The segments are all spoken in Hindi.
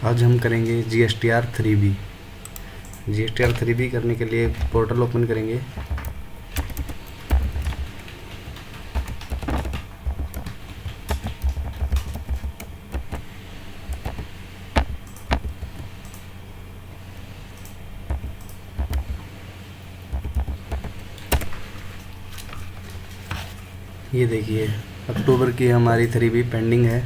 आज हम करेंगे GSTR 3B। GSTR 3B करने के लिए पोर्टल ओपन करेंगे। ये देखिए अक्टूबर की हमारी 3B पेंडिंग है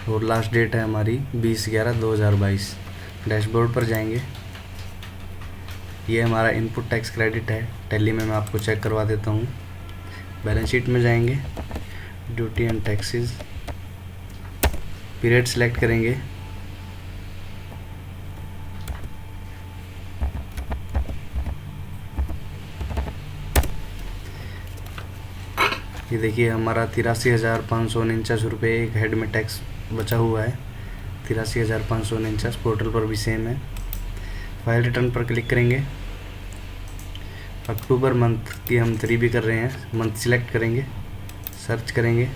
और लास्ट डेट है हमारी 20/11/2022। डैशबोर्ड पर जाएंगे। ये हमारा इनपुट टैक्स क्रेडिट है, टैली में मैं आपको चेक करवा देता हूँ। बैलेंस शीट में जाएंगे, duty and taxes, period select करेंगे। ये देखिए हमारा 83,549 रुपये एक हेड में टैक्स बचा हुआ है। 83,549 पोर्टल पर भी सेम है। फाइल रिटर्न पर क्लिक करेंगे। अक्टूबर मंथ की हम 3B कर रहे हैं। मंथ सिलेक्ट करेंगे, सर्च करेंगे।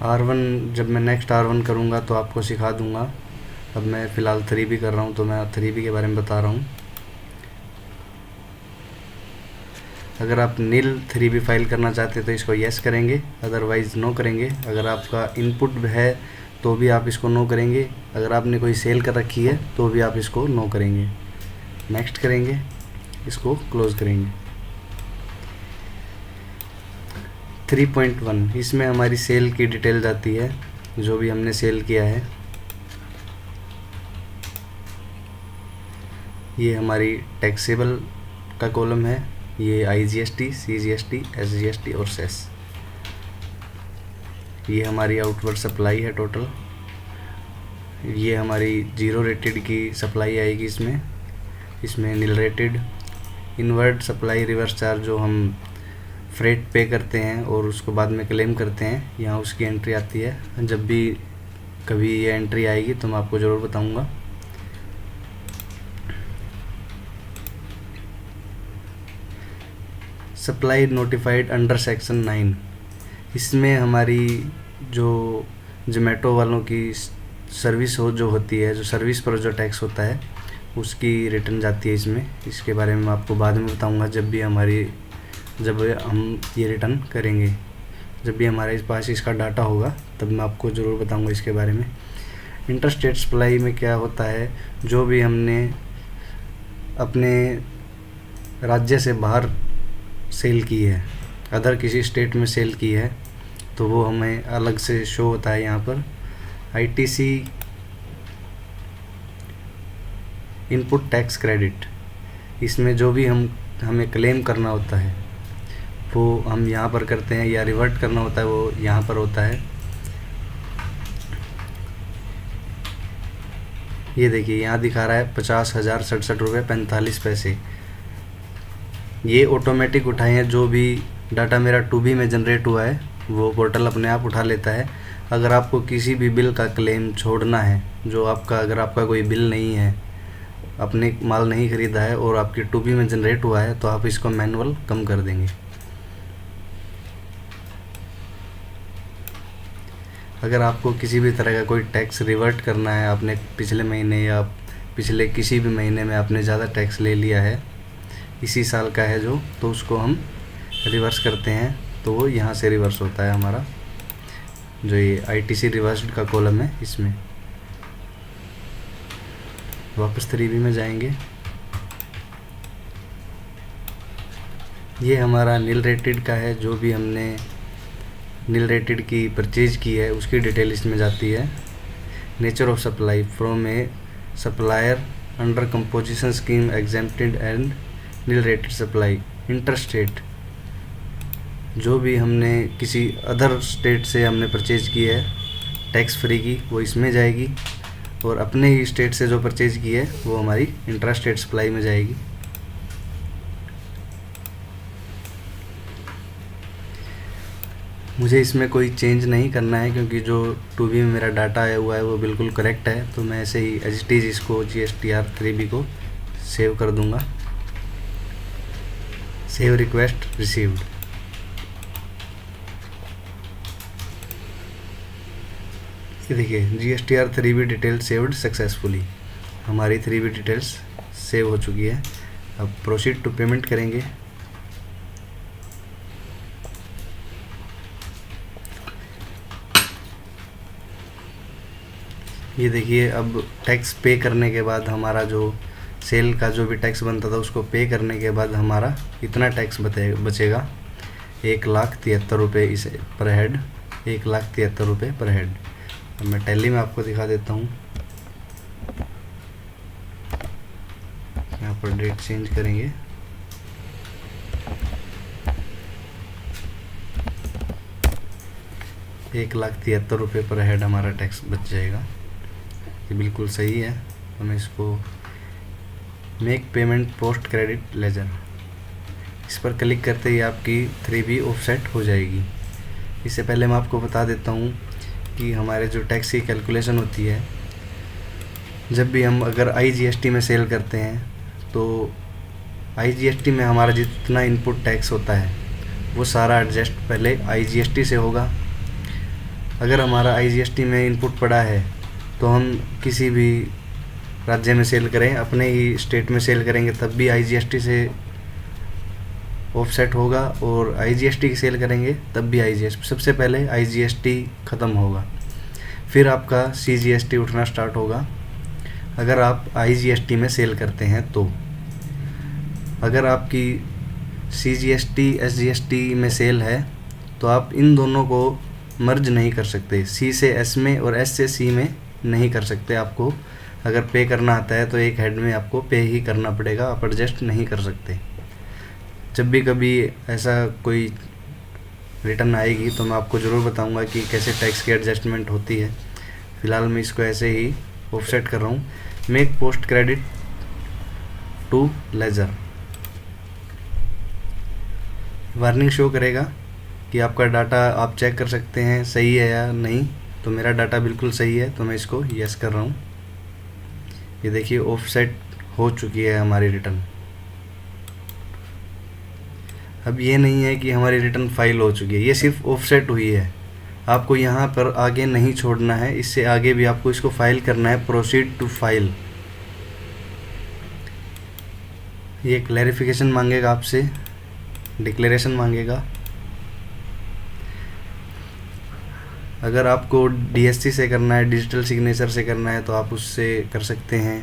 R1 जब मैं नेक्स्ट R1 करूँगा तो आपको सिखा दूँगा। अब मैं फ़िलहाल 3B कर रहा हूँ तो मैं 3B के बारे में बता रहा हूँ। अगर आप नील 3B फाइल करना चाहते तो इसको यस करेंगे, अदरवाइज़ नो करेंगे। अगर आपका इनपुट है तो भी आप इसको नो करेंगे। अगर आपने कोई सेल कर रखी है तो भी आप इसको नो करेंगे। नेक्स्ट करेंगे, इसको क्लोज करेंगे। 3.1 इसमें हमारी सेल की डिटेल जाती है, जो भी हमने सेल किया है। ये हमारी टैक्सेबल का कॉलम है। ये IGST, CGST, SGST और सेस। ये हमारी आउटवर्ड सप्लाई है टोटल। ये हमारी 0 रेटेड की सप्लाई आएगी इसमें nil rated. Inward supply reverse charge जो हम फ्रेट पे करते हैं और उसको बाद में क्लेम करते हैं, यहाँ उसकी एंट्री आती है। जब भी कभी ये एंट्री आएगी तो मैं आपको ज़रूर बताऊँगा। सप्लाई नोटिफाइड अंडर सेक्शन 9, इसमें हमारी जो जोमेटो वालों की सर्विस जो होती है, जो सर्विस पर जो टैक्स होता है उसकी रिटर्न जाती है इसमें। इसके बारे में मैं आपको बाद में बताऊंगा जब हम ये रिटर्न करेंगे। जब भी हमारे पास इसका डाटा होगा तब मैं आपको ज़रूर बताऊंगा इसके बारे में। इंटरस्टेट सप्लाई में क्या होता है, जो भी हमने अपने राज्य से बाहर सेल की है, अदर किसी स्टेट में सेल की है, तो वो हमें अलग से शो होता है यहाँ पर। ITC इनपुट टैक्स क्रेडिट, इसमें जो भी हमें क्लेम करना होता है वो हम यहाँ पर करते हैं, या रिवर्ट करना होता है वो यहाँ पर होता है। ये देखिए यहाँ दिखा रहा है 50,067 रुपये 45 पैसे। ये ऑटोमेटिक उठाए हैं। जो भी डाटा मेरा 2B में जनरेट हुआ है वो पोर्टल अपने आप उठा लेता है। अगर आपको किसी भी बिल का क्लेम छोड़ना है, जो अगर आपका कोई बिल नहीं है, अपने माल नहीं ख़रीदा है और आपकी 2B में जनरेट हुआ है, तो आप इसको मैनुअल कम कर देंगे। अगर आपको किसी भी तरह का कोई टैक्स रिवर्ट करना है, आपने पिछले महीने या पिछले किसी भी महीने में आपने ज़्यादा टैक्स ले लिया है, इसी साल का है जो, तो उसको हम रिवर्स करते हैं, तो वो यहाँ से रिवर्स होता है हमारा। जो ये ITC रिवर्स्ड का कॉलम है इसमें। वापस 3B में जाएंगे। ये हमारा नील रेटेड का है। जो भी हमने नील रेटेड की परचेज की है उसकी डिटेल इसमें जाती है। Nature of supply from a supplier under composition scheme exempted and nil rated supply. Interstate, जो भी हमने किसी अदर स्टेट से हमने परचेज की है टैक्स फ्री की, वो इसमें जाएगी। और अपने ही स्टेट से जो परचेज की है वो हमारी इंट्रास्टेट सप्लाई में जाएगी। मुझे इसमें कोई चेंज नहीं करना है क्योंकि जो 2B में मेरा डाटा आया हुआ है वो बिल्कुल करेक्ट है। तो मैं ऐसे ही एज इट इज़ इसको GSTR 3B को सेव कर दूंगा। Save request received. ये देखिए GSTR 3B detail saved successfully, हमारी 3B डिटेल्स सेव हो चुकी है। अब प्रोसीड टू पेमेंट करेंगे। ये देखिए अब टैक्स पे करने के बाद हमारा जो सेल का जो भी टैक्स बनता था उसको पे करने के बाद हमारा इतना टैक्स बचेगा 1,73,000 रुपये इस पर हेड, 1,73,000 रुपये पर हेड। अब मैं टैली में आपको दिखा देता हूँ। यहाँ पर डेट चेंज करेंगे, ₹1,73,000 पर हेड हमारा टैक्स बच जाएगा। ये बिल्कुल सही है। तो मैं इसको make payment post credit ledger, इस पर क्लिक करते ही आपकी 3B ऑफसेट हो जाएगी। इससे पहले मैं आपको बता देता हूँ कि हमारे जो टैक्स की कैलकुलेशन होती है, जब भी हम अगर IGST में सेल करते हैं तो IGST में हमारा जितना इनपुट टैक्स होता है वो सारा एडजस्ट पहले IGST से होगा। अगर हमारा IGST में इनपुट पड़ा है तो हम किसी भी राज्य में सेल करें, अपने ही स्टेट में सेल करेंगे तब भी IGST से ऑफसेट होगा, और IGST की सेल करेंगे तब भी IGST, सबसे पहले IGST ख़त्म होगा, फिर आपका CGST उठना स्टार्ट होगा अगर आप IGST में सेल करते हैं तो। अगर आपकी CGST SGST में सेल है तो आप इन दोनों को मर्ज नहीं कर सकते, C से S में और S से C में नहीं कर सकते। आपको अगर पे करना आता है तो एक हेड में आपको पे ही करना पड़ेगा, आप एडजस्ट नहीं कर सकते। जब भी कभी ऐसा कोई रिटर्न आएगी तो मैं आपको ज़रूर बताऊंगा कि कैसे टैक्स की एडजस्टमेंट होती है। फ़िलहाल मैं इसको ऐसे ही ऑफसेट कर रहा हूँ। Make post credit to ledger, warning show करेगा कि आपका डाटा आप चेक कर सकते हैं सही है या नहीं। तो मेरा डाटा बिल्कुल सही है तो मैं इसको यस कर रहा हूँ। ये देखिए ऑफसेट हो चुकी है हमारी रिटर्न। अब ये नहीं है कि हमारी रिटर्न फाइल हो चुकी है, ये सिर्फ ऑफसेट हुई है। आपको यहाँ पर आगे नहीं छोड़ना है, इससे आगे भी आपको इसको फाइल करना है, प्रोसीड टू फाइल। ये क्लैरिफिकेशन मांगेगा आपसे, डिक्लेरेशन मांगेगा। अगर आपको DSC से करना है, डिजिटल सिग्नेचर से करना है तो आप उससे कर सकते हैं।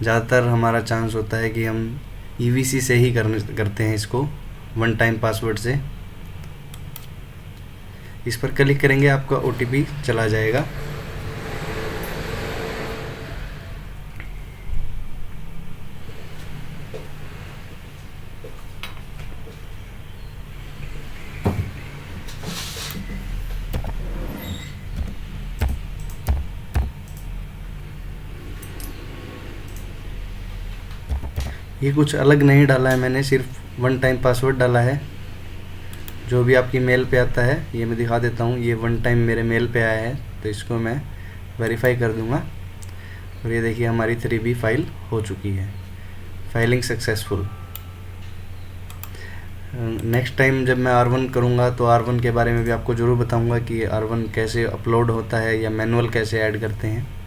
ज़्यादातर हमारा चांस होता है कि हम EVC से ही करते हैं इसको, वन टाइम पासवर्ड से। इस पर क्लिक करेंगे, आपका OTP चला जाएगा। ये कुछ अलग नहीं डाला है मैंने, सिर्फ वन टाइम पासवर्ड डाला है। जो भी आपकी मेल पे आता है, ये मैं दिखा देता हूँ। ये वन टाइम मेरे मेल पे आया है तो इसको मैं वेरीफाई कर दूँगा। और ये देखिए हमारी 3B फाइल हो चुकी है, फाइलिंग सक्सेसफुल। नेक्स्ट टाइम जब मैं R1 करूँगा तो R1 के बारे में भी आपको ज़रूर बताऊँगा कि R1 कैसे अपलोड होता है या मैनुअल कैसे ऐड करते हैं।